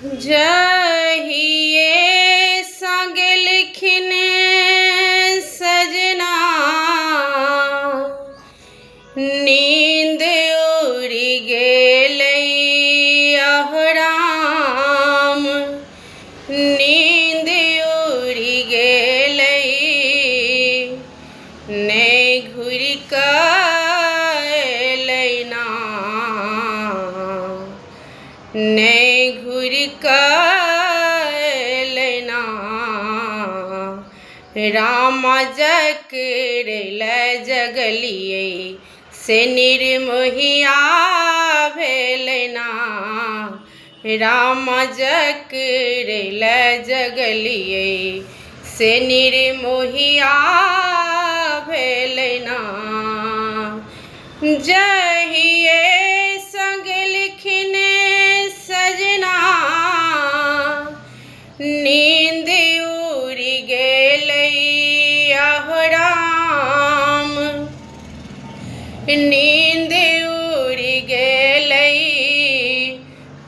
जहिए संग लिखने सजना नींद उड़ गेलई अहराम नींद उड़ गेलई ने घुर कैलैना ने घुर कैलैना राम जकरैल जगलिए से निर्मोहिया भेलैना राम जकरैल जगलिए से निर्मोहिया भेलैना जहिए संग लिखने सजना नींद उड़ गेलई अहराम नींद उड़ गेलई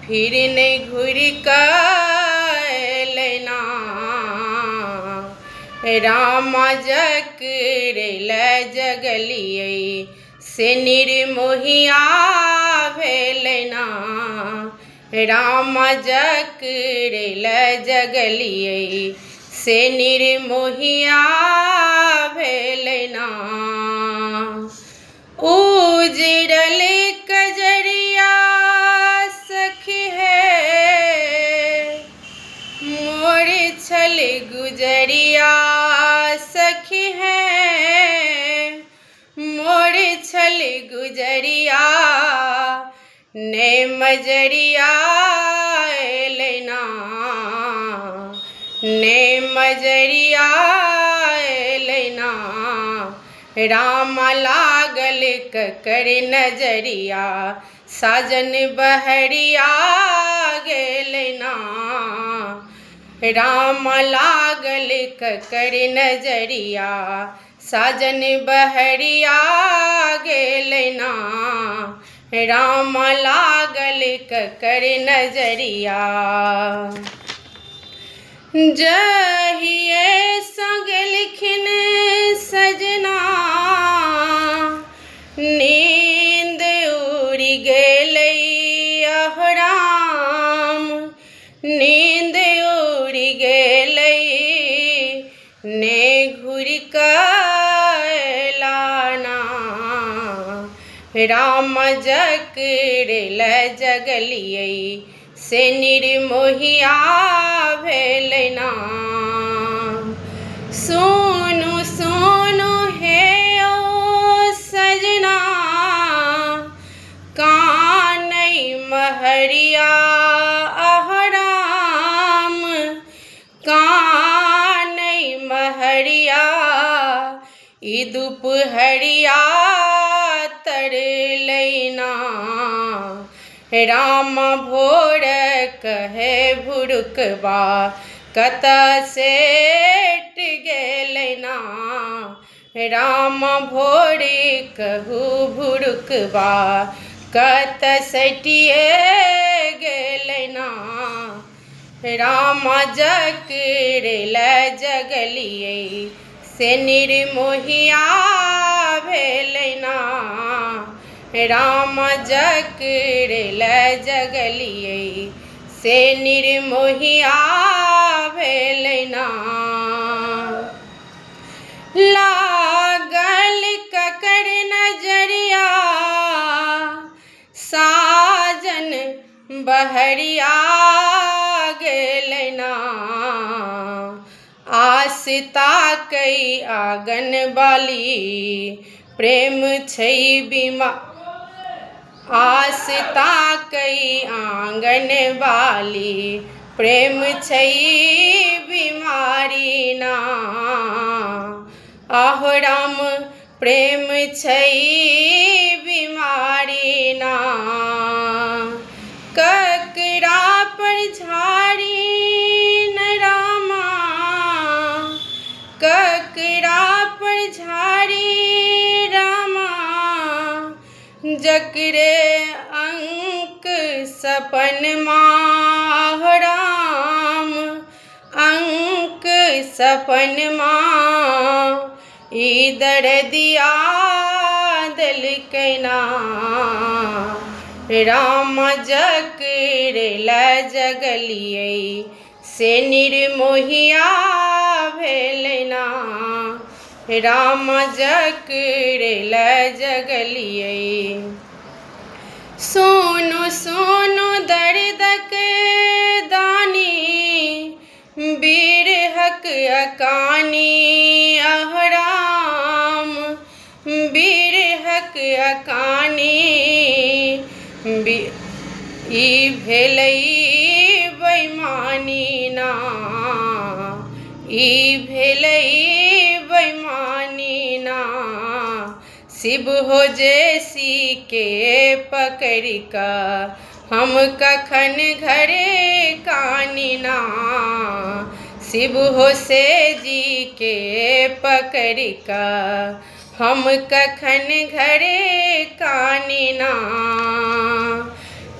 फिर ने घुर कैलैना राम जकरैल जगलिए से निर्मोहिया भेलैना राम जकरैल जगलिए से निर्मोहिया भेलैना उजरल कजरिया सखी है मोर छल गुजरिया सखी है मोर छल गुजरिया ने मजरिया एलैना ने मजरिया एलैना राम लागल ककर नजरिया साजन बहरिया गेलैना राम लागल ककर नजरिया साजन बहरिया गेलैना राम लागल ककर नजरिया जहिए संग लिखने सजना नींद उड़ गेलई अहराम नींद उड़ गेलई ने घुर कैलाना राम जकरैल जगलिए से निर्मोहिया भेलैना सोनू सोनू हे ओ सजना कानई महरिया अहराम कानई महरिया ई दुपहरिया तरलैना राम भोर कहे भुरुकबा कत सेट गेलैना राम भोर कहू भुरुकबा कत सटिए गेलैना राम जकरैल जगलिए से निर्मोहिया भेलैना राम जकरैल जगलिए से निर्मोहिया भेलैना लागल ककर नजरिया साजन बहरिया गेलैना आस्था कई आंगन बाली प्रेम छै बीमा आस्था कई आंगन बाली प्रेम छै बीमारी ना आहो राम प्रेम छै बीमारी ना ककरा पर झाड़ी न रामा ककरा पर झाड़ी रामा जकरे अंक सपन माहरा सपनमा ई दर्दिया दिलकैना राम जकरेला जगलियै से निर्मोहिया भेलैना राम जकरेला जगलियै सोनो सोनो दर्दक दानी बिरहक अकानी अहराम बिरहक अकानी ई भेलै बेईमानी ना ई भेलै बेईमानी ना शिव हो जैसी के पकड़ का हम कखन घरे कानी ना शिव हो से जी के पकड़ का हम कखन घरे कानी ना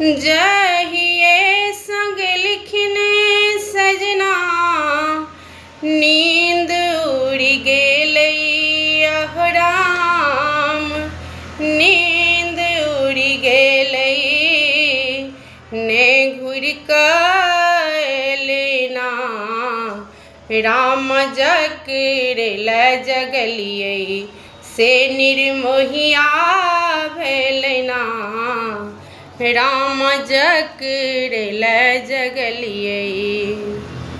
जहिए संग लिखिन सजना नींद उड़ि गेलै अहराम नींद उड़ि गेलै ने घुरि कऽ एलैना राम जकरेला जगलियै से निर्मोहिया भेलैना राम जकरेला जगलियै।